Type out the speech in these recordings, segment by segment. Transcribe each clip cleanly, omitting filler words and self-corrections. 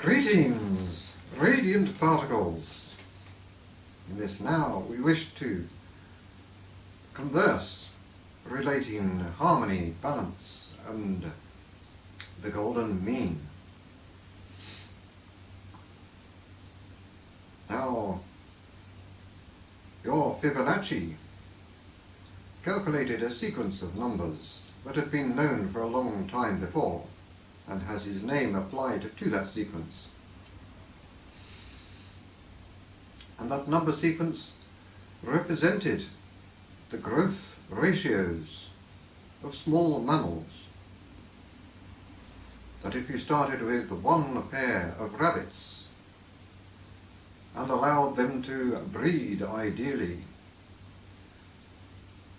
Greetings, radiant particles. In this now we wish to converse relating harmony, balance and the golden mean. Now, your Fibonacci calculated a sequence of numbers that had been known for a long time before and has his name applied to that sequence. And that number sequence represented the growth ratios of small mammals. That if you started with one pair of rabbits and allowed them to breed ideally,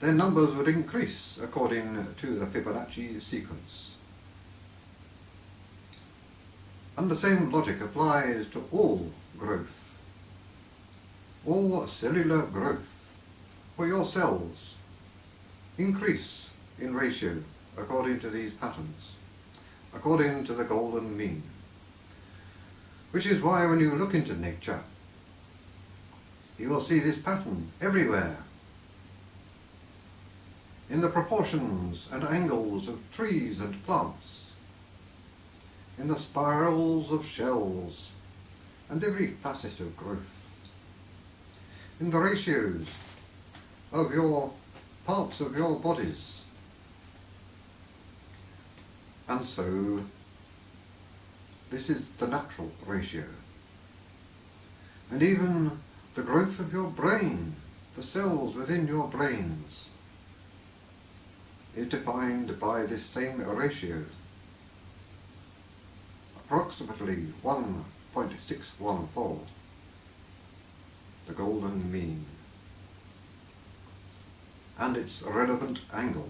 their numbers would increase according to the Fibonacci sequence. And the same logic applies to all growth, all cellular growth, for your cells increase in ratio according to these patterns, according to the golden mean. Which is why when you look into nature, you will see this pattern everywhere, in the proportions and angles of trees and plants, in the spirals of shells and every facet of growth, in the ratios of your parts of your bodies. And so this is the natural ratio. And even the growth of your brain, the cells within your brains, is defined by this same ratio, approximately 1.614, the golden mean, and its relevant angle.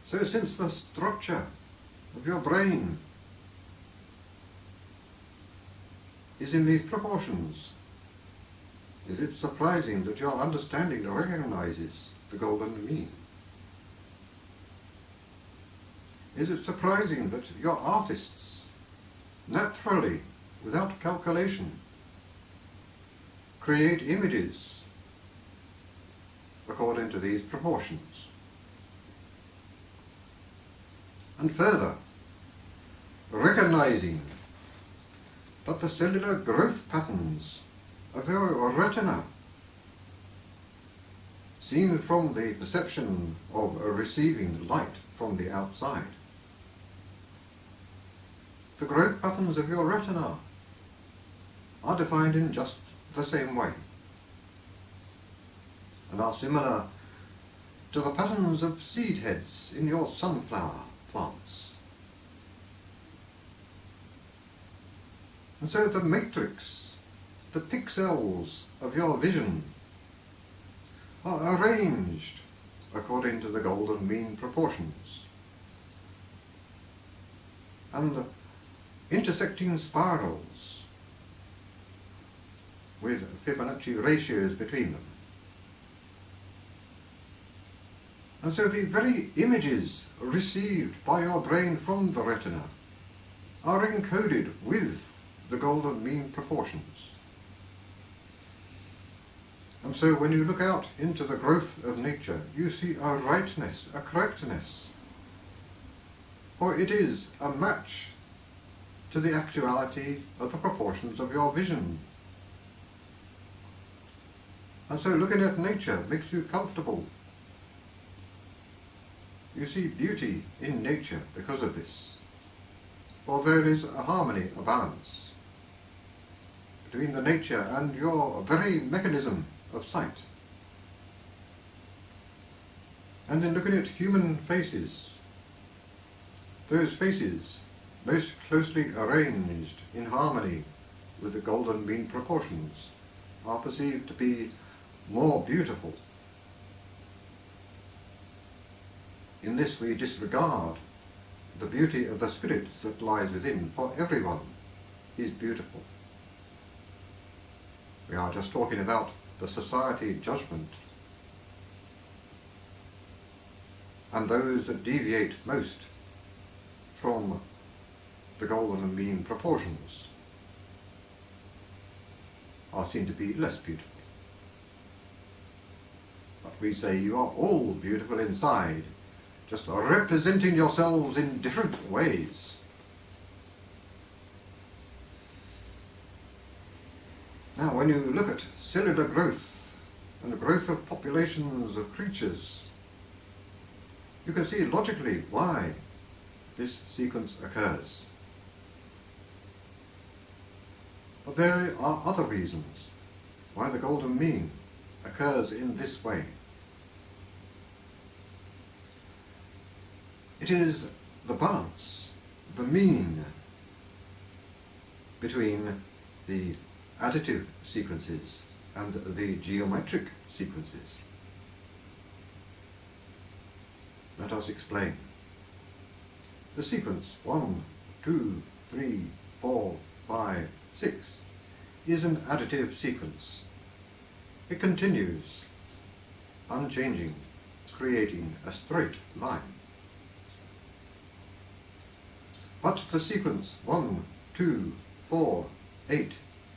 So since the structure of your brain is in these proportions, is it surprising that your understanding recognizes the golden mean? Is it surprising that your artists, naturally, without calculation, create images according to these proportions? And further, recognizing that the cellular growth patterns of your retina, seen from the perception of receiving light from the outside, the growth patterns of your retina are defined in just the same way and are similar to the patterns of seed heads in your sunflower plants. And so the matrix, the pixels of your vision are arranged according to the golden mean proportions. And the intersecting spirals with Fibonacci ratios between them. And so the very images received by your brain from the retina are encoded with the golden mean proportions. And so when you look out into the growth of nature, you see a rightness, a correctness, for it is a match to the actuality of the proportions of your vision. And so looking at nature makes you comfortable. You see beauty in nature because of this, for there is a harmony, a balance between the nature and your very mechanism of sight. And in looking at human faces, those faces most closely arranged in harmony with the golden mean proportions are perceived to be more beautiful. In this we disregard the beauty of the spirit that lies within, for everyone is beautiful. We are just talking about the society judgment and those that deviate most from the golden mean proportions are seen to be less beautiful. But we say you are all beautiful inside, just representing yourselves in different ways. Now, when you look at cellular growth and the growth of populations of creatures, you can see logically why this sequence occurs. But there are other reasons why the golden mean occurs in this way. It is the balance, the mean, between the additive sequences and the geometric sequences. Let us explain. The sequence 1, 2, 3, 4, 5, 6 is an additive sequence. It continues, unchanging, creating a straight line. But the sequence 1, 2, 4, 8,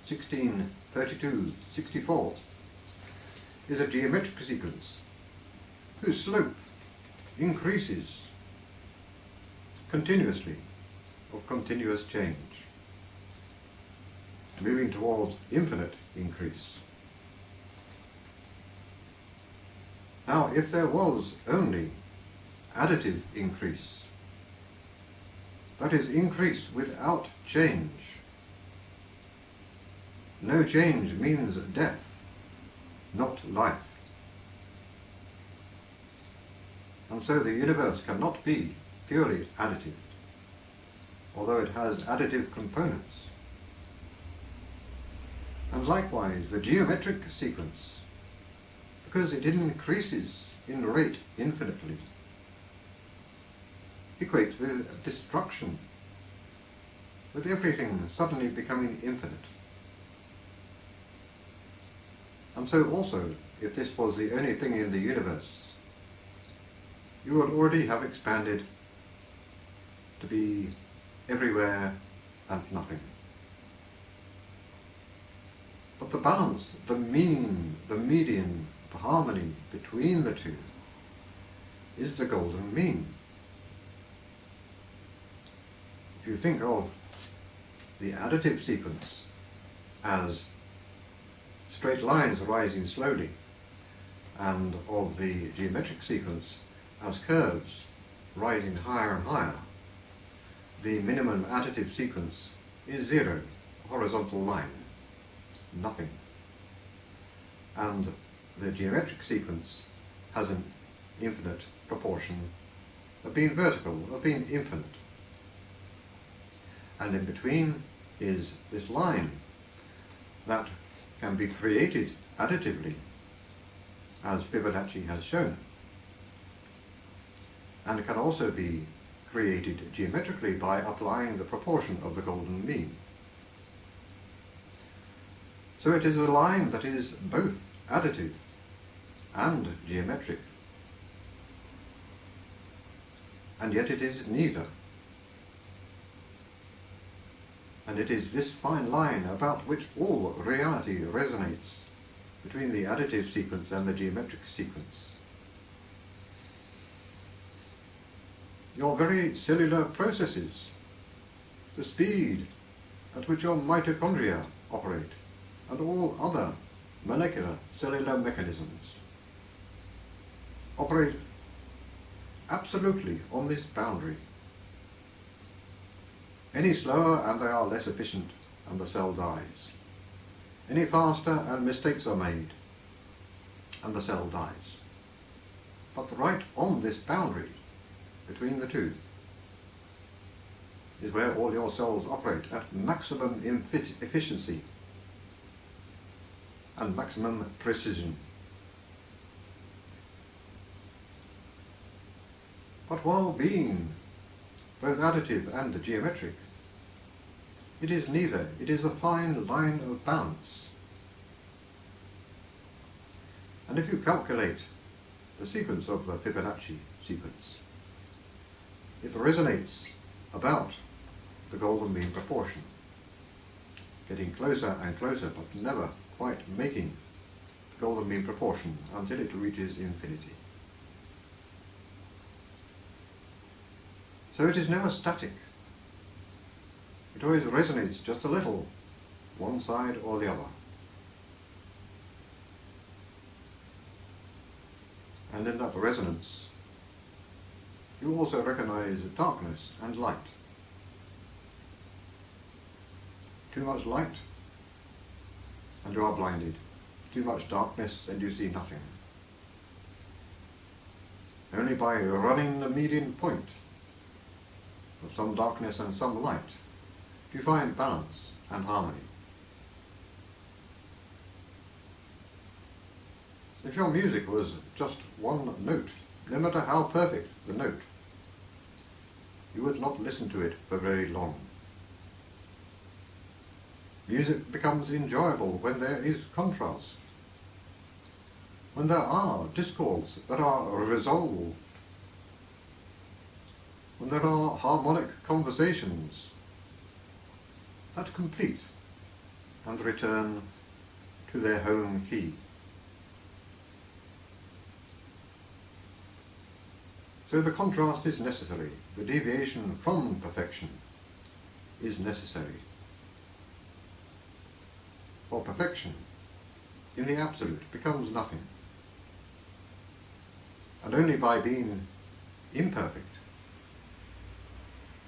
16, 32, 64 is a geometric sequence whose slope increases continuously, of continuous change, moving towards infinite increase. Now, if there was only additive increase, that is, increase without change, no change means death, not life. And so the universe cannot be purely additive, although it has additive components. And likewise, the geometric sequence, because it increases in rate infinitely, equates with destruction, with everything suddenly becoming infinite. And so also, if this was the only thing in the universe, you would already have expanded to be everywhere and nothing. But the balance, the mean, the median, the harmony between the two is the golden mean. If you think of the additive sequence as straight lines rising slowly, and of the geometric sequence as curves rising higher and higher, the minimum additive sequence is zero, horizontal line, nothing. And the geometric sequence has an infinite proportion of being vertical, of being infinite. And in between is this line that can be created additively, as Fibonacci has shown, and can also be created geometrically by applying the proportion of the golden mean. So it is a line that is both additive and geometric, and yet it is neither. And it is this fine line about which all reality resonates between the additive sequence and the geometric sequence. Your very cellular processes, the speed at which your mitochondria operate, and all other molecular cellular mechanisms operate absolutely on this boundary. Any slower and they are less efficient and the cell dies. Any faster and mistakes are made and the cell dies. But right on this boundary between the two is where all your cells operate at maximum efficiency and maximum precision. But while being both additive and geometric, it is neither. It is a fine line of balance. And if you calculate the sequence of the Fibonacci sequence, it resonates about the golden mean proportion, getting closer and closer but never quite making the golden mean proportion until it reaches infinity. So it is never static. It always resonates just a little, one side or the other. And in that resonance, you also recognize darkness and light. Too much light, and you are blinded. Too much darkness, and you see nothing. Only by running the median point of some darkness and some light do you find balance and harmony. If your music was just one note, no matter how perfect the note, you would not listen to it for very long. Music becomes enjoyable when there is contrast, when there are discords that are resolved, when there are harmonic conversations that complete and return to their home key. So the contrast is necessary, the deviation from perfection is necessary. For perfection, in the absolute, becomes nothing. And only by being imperfect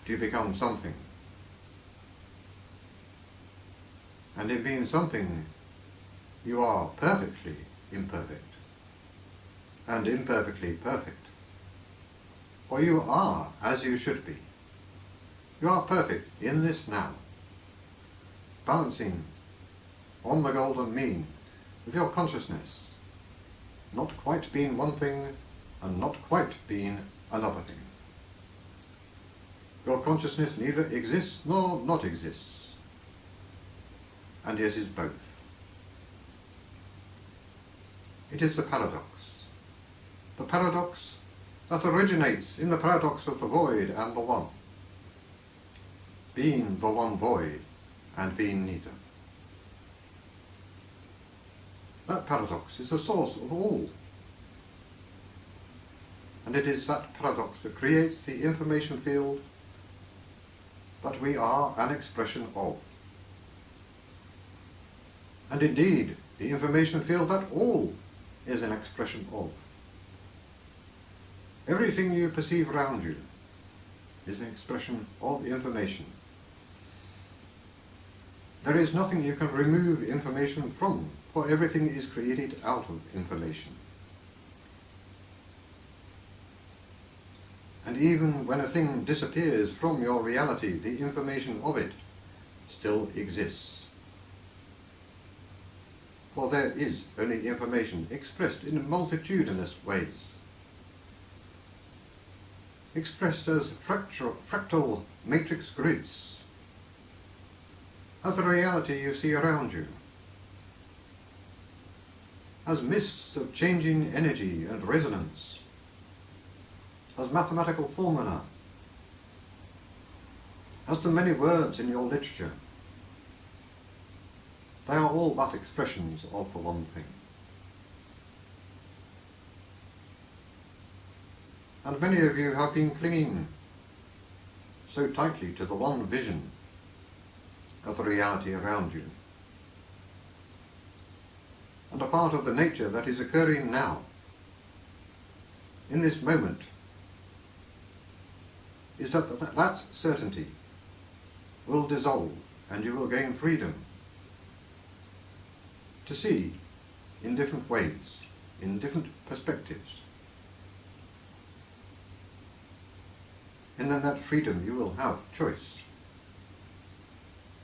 do you become something. And in being something, you are perfectly imperfect and imperfectly perfect. For you are as you should be. You are perfect in this now, balancing on the golden mean with your consciousness, not quite being one thing and not quite being another thing. Your consciousness neither exists nor not exists, and yet is both. It is the paradox that originates in the paradox of the void and the one, being the one void and being neither. That paradox is the source of all. And it is that paradox that creates the information field that we are an expression of. And indeed, the information field that all is an expression of. Everything you perceive around you is an expression of information. There is nothing you can remove information from, for everything is created out of information. And even when a thing disappears from your reality, the information of it still exists. For there is only information expressed in multitudinous ways, expressed as fractal matrix grids, as the reality you see around you, as mists of changing energy and resonance, as mathematical formula, as the many words in your literature. They are all but expressions of the one thing. And many of you have been clinging so tightly to the one vision of the reality around you. And a part of the nature that is occurring now, in this moment, is that certainty will dissolve and you will gain freedom to see in different ways, in different perspectives. And in that freedom you will have choice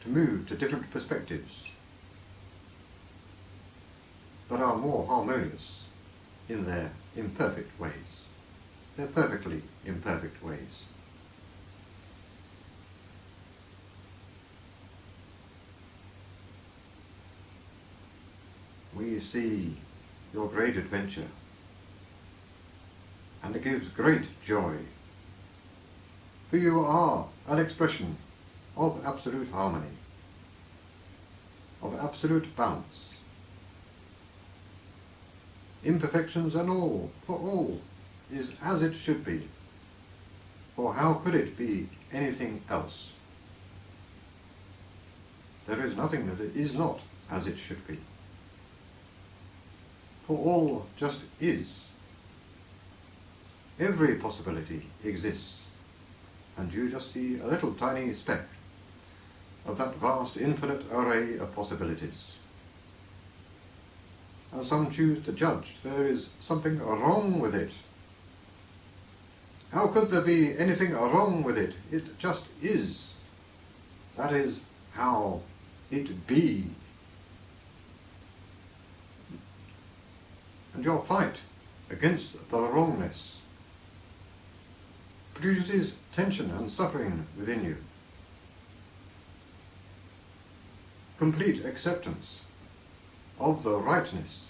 to move to different perspectives that are more harmonious in their imperfect ways. They're perfectly imperfect ways. We see your great adventure, and it gives great joy, for you are an expression of absolute harmony, of absolute balance. Imperfections and all, for all, is as it should be, for how could it be anything else? There is nothing that is not as it should be, for all just is. Every possibility exists, and you just see a little tiny speck of that vast infinite array of possibilities. And some choose to judge there is something wrong with it. How could there be anything wrong with it? It just is. That is how it be. And your fight against the wrongness produces tension and suffering within you. Complete acceptance of the rightness,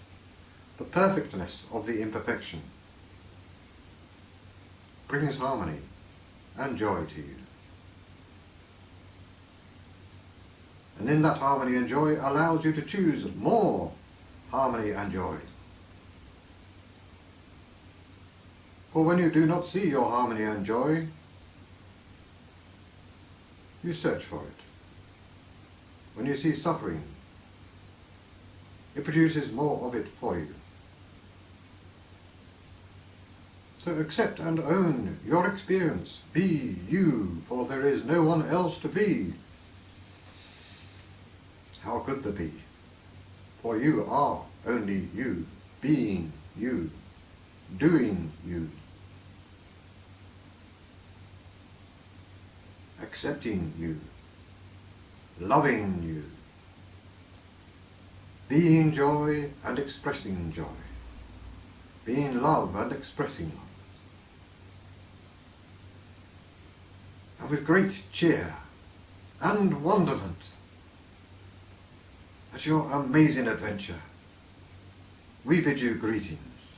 the perfectness of the imperfection brings harmony and joy to you. And in that harmony and joy allows you to choose more harmony and joy. For when you do not see your harmony and joy, you search for it. When you see suffering, it produces more of it for you. So accept and own your experience. Be you, for there is no one else to be. How could there be? For you are only you, being you, doing you, accepting you, loving you, being joy and expressing joy, being love and expressing love. And with great cheer and wonderment at your amazing adventure, we bid you greetings.